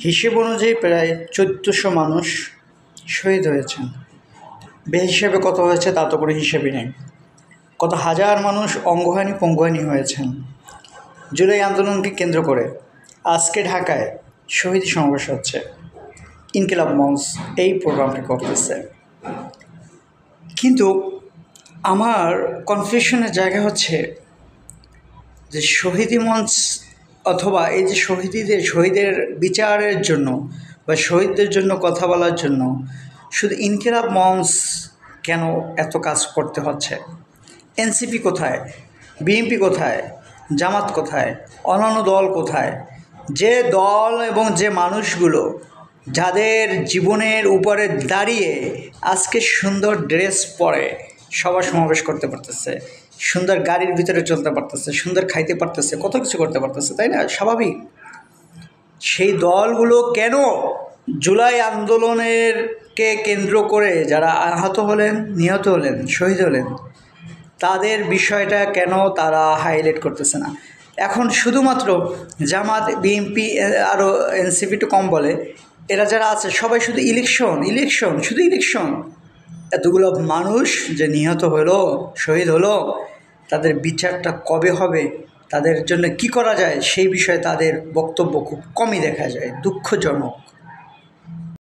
হিসেব অনুযায়ী প্রায় ১৪০০ মানুষ শহীদ হয়েছেন। বেহিসাবে কত হয়েছে তা তো কোনো হিসেবই নেই। কত হাজার মানুষ অঙ্গহানি পঙ্গুহানি হয়েছেন। জুলাই আন্দোলনকে কেন্দ্র করে আজকে ঢাকায় শহীদ সমাবেশ হচ্ছে। ইনকিলাব মঞ্চ এই প্রোগ্রামটি করতেছে। কিন্তু আমার কনফিউশনের জায়গা হচ্ছে যে শহীদি মঞ্চ অথবা এই যে শহীদের বিচারের জন্য বা শহীদদের জন্য কথা বলার জন্য শুধু ইনকিলাব মঞ্চ কেন এত কাজ করতে হচ্ছে? এনসিপি কোথায়? বিএনপি কোথায়? জামাত কোথায়? অন্যান্য দল কোথায়? যে দল এবং যে মানুষগুলো যাদের জীবনের উপরে দাঁড়িয়ে আজকে সুন্দর ড্রেস পরে সভা সমাবেশ করতে পারতেছে, সুন্দর গাড়ির ভিতরে চলতে পারতেছে, সুন্দর খাইতে পারতেছে, কত কিছু করতে পারতেছে, তাই না? স্বাভাবিক। সেই দলগুলো কেন জুলাই আন্দোলনেরকে কেন্দ্র করে যারা আহত হলেন, নিহত হলেন, শহীদ হলেন, তাদের বিষয়টা কেন তারা হাইলাইট করতেছে না? এখন শুধুমাত্র জামাত, বিএনপি, আরও এনসিপি একটু কম বলে, এরা যারা আছে সবাই শুধু ইলেকশন, শুধু ইলেকশন। এতগুলো মানুষ যে নিহত হলো, শহীদ হলো, তাদের বিচারটা কবে হবে, তাদের জন্য কি করা যায় সেই বিষয়ে তাদের বক্তব্য খুব কমই দেখা যায়। দুঃখজনক।